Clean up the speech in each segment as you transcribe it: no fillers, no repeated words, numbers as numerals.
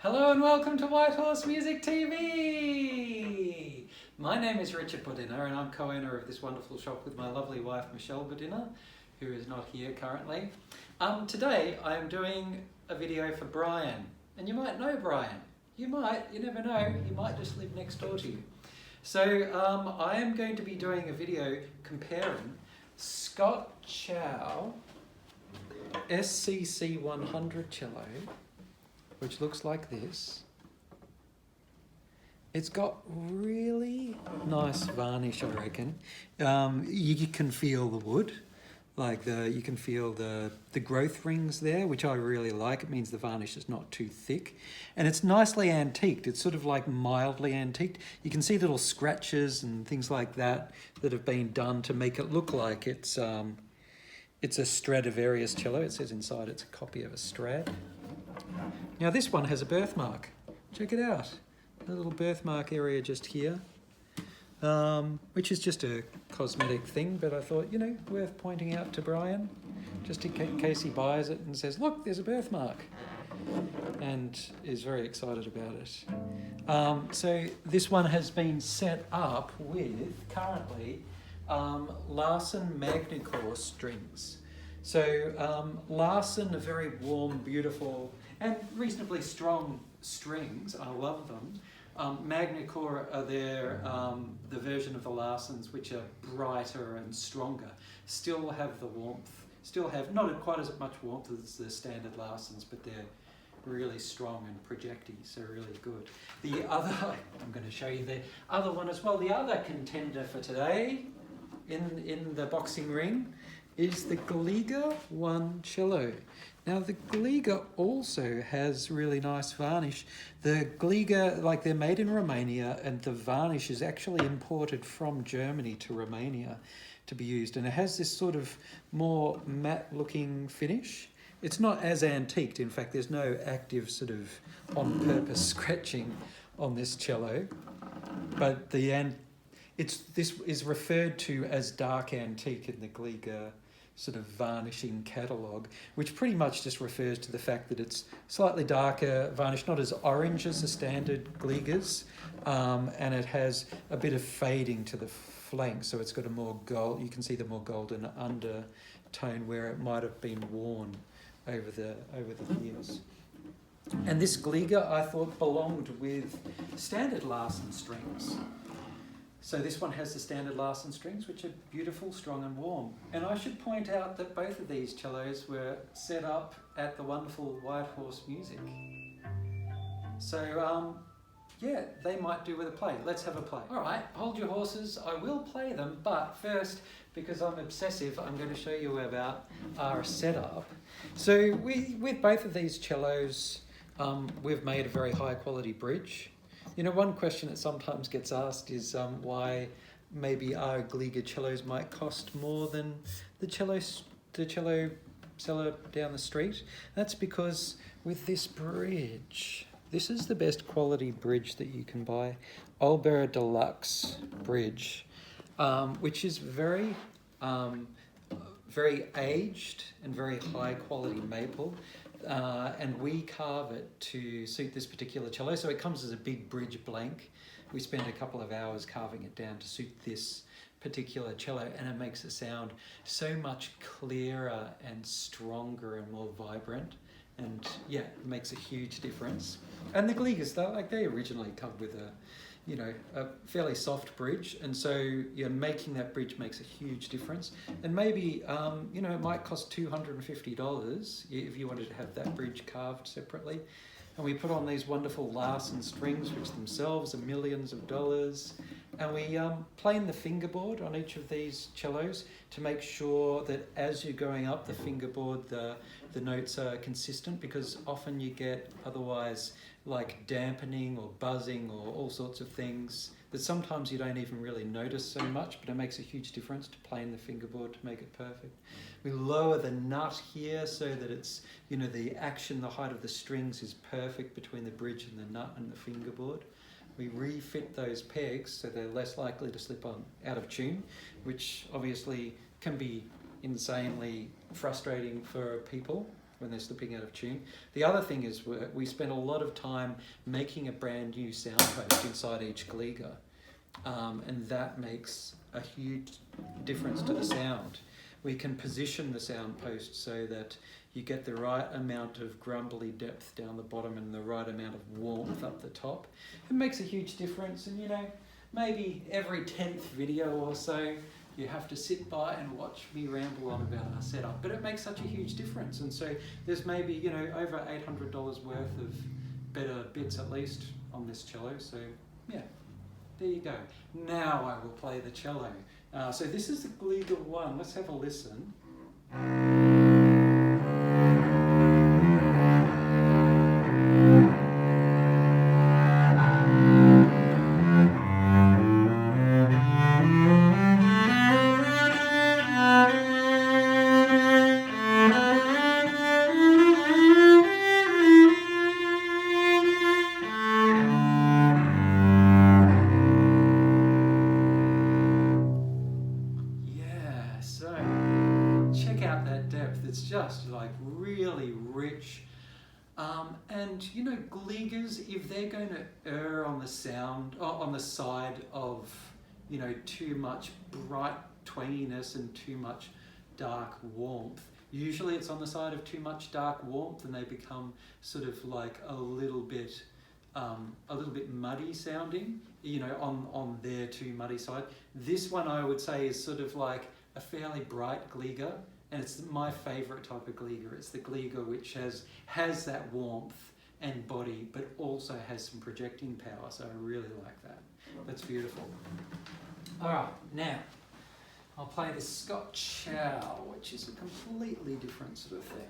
Hello and welcome to White Horse Music TV! My name is Richard Bodina and I'm co-owner of this wonderful shop with my lovely wife Michelle Bodina, who is not here currently. Today I am doing a video for Brian, and you might know Brian. You might, you never know, he might just live next door to you. So I am going to be doing a video comparing Scott Chow SCC 100 cello, which looks like this. It's got really nice varnish, I reckon. You can feel the wood, like you can feel the growth rings there, which I really like. It means the varnish is not too thick. And it's nicely antiqued. It's sort of like mildly antiqued. You can see little scratches and things like that that have been done to make it look like it's a Stradivarius cello. It says inside it's a copy of a Strad. Now this one has a birthmark. Check it out. A little birthmark area just here, which is just a cosmetic thing, but I thought, you know, worth pointing out to Brian, just in case he buys it and says, look, there's a birthmark, and is very excited about it. So this one has been set up with, currently, Larsen Magnecore strings. So Larsen are very warm, beautiful, and reasonably strong strings. I love them. Magnecore are the version of the Larsens which are brighter and stronger. Still have the warmth. Still have not quite as much warmth as the standard Larsens, but they're really strong and projecty, so really good. The other, I'm going to show you the other one as well. The other contender for today in the boxing ring is the Gliga 1 cello. Now the Gliga also has really nice varnish. The Gliga, like, they're made in Romania, and the varnish is actually imported from Germany to Romania to be used, and it has this sort of more matte looking finish. It's not as antiqued. In fact, there's no active sort of on purpose scratching on this cello, but this is referred to as dark antique in the Gliga sort of varnishing catalogue, which pretty much just refers to the fact that it's slightly darker varnish, not as orange as the standard Gligas, and it has a bit of fading to the flank, so it's got a more gold, you can see the more golden undertone where it might have been worn over the years. And this Gliga, I thought, belonged with standard Larsen strings. So this one has the standard Larsen strings, which are beautiful, strong and warm. And I should point out that both of these cellos were set up at the wonderful White Horse Music. So, yeah, they might do with a play. Let's have a play. All right, hold your horses. I will play them, but first, because I'm obsessive, I'm going to show you about our setup. So with both of these cellos, we've made a very high quality bridge. You know, one question that sometimes gets asked is why maybe our Gliga cellos might cost more than the cello seller down the street. That's because with this bridge, this is the best quality bridge that you can buy. Olbera Deluxe bridge, which is very aged and very high quality maple. And we carve it to suit this particular cello. So it comes as a big bridge blank. We spend a couple of hours carving it down to suit this particular cello, and it makes it sound so much clearer and stronger and more vibrant. And yeah, it makes a huge difference. And the Gligas, they originally come with a fairly soft bridge, and so making that bridge makes a huge difference. And maybe it might cost $250 if you wanted to have that bridge carved separately. And we put on these wonderful Larsen strings, which themselves are millions of dollars. And we plane the fingerboard on each of these cellos to make sure that as you're going up the fingerboard, the notes are consistent, because often you get otherwise like dampening or buzzing or all sorts of things that sometimes you don't even really notice so much, but it makes a huge difference to plane the fingerboard to make it perfect. We lower the nut here so that it's, the action, the height of the strings is perfect between the bridge and the nut and the fingerboard. We refit those pegs so they're less likely to slip on out of tune, which obviously can be insanely frustrating for people when they're slipping out of tune. The other thing is we spend a lot of time making a brand new sound post inside each Gliga, and that makes a huge difference to the sound. We can position the sound post so that you get the right amount of grumbly depth down the bottom and the right amount of warmth up the top. It makes a huge difference, and you know, maybe every 10th video or so you have to sit by and watch me ramble on about our setup, but it makes such a huge difference. And so there's maybe, you know, over $800 worth of better bits at least on this cello. So yeah, there you go. Now I will play the cello. So this is the Gliga 1. Let's have a listen. It's just like really rich. And you know, Gligas, if they're going to err on the sound, on the side of, you know, too much bright twanginess and too much dark warmth, usually it's on the side of too much dark warmth and they become sort of like a little bit muddy sounding, you know, on their too muddy side. This one I would say is sort of like a fairly bright Gliga. And it's my favourite type of Gliga. It's the Gliga which has that warmth and body, but also has some projecting power. So I really like that. That's beautiful. All right, now I'll play the Scott Chow, which is a completely different sort of thing.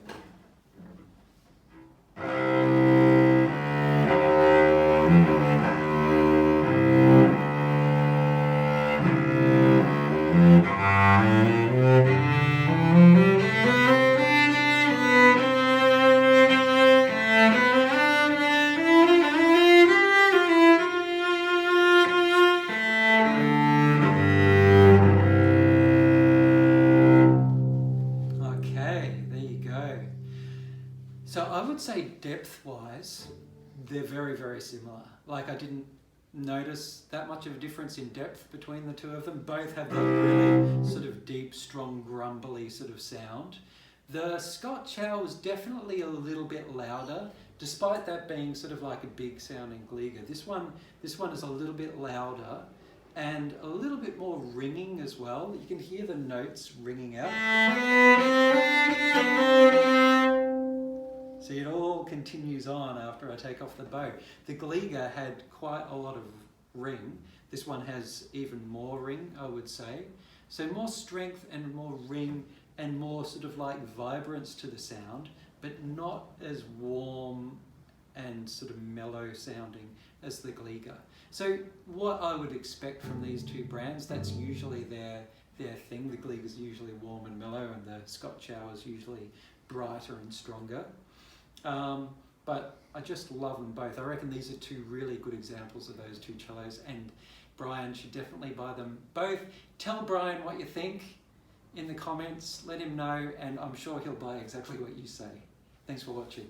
So I would say depth-wise, they're very, very similar. Like I didn't notice that much of a difference in depth between the two of them. Both have that really sort of deep, strong, grumbly sort of sound. The Scott Chow was definitely a little bit louder, despite that being sort of like a big sounding Gliga. This one is a little bit louder and a little bit more ringing as well. You can hear the notes ringing out. See, it all continues on after I take off the bow. The Gliga had quite a lot of ring. This one has even more ring, I would say. So more strength and more ring and more sort of like vibrance to the sound, but not as warm and sort of mellow sounding as the Gliga. So what I would expect from these two brands, that's usually their thing. The Gliga is usually warm and mellow, and the Scott Chow is usually brighter and stronger. But I just love them both. I reckon these are two really good examples of those two cellos, and Brian should definitely buy them both. Tell Brian what you think in the comments, let him know, and I'm sure he'll buy exactly what you say. Thanks for watching.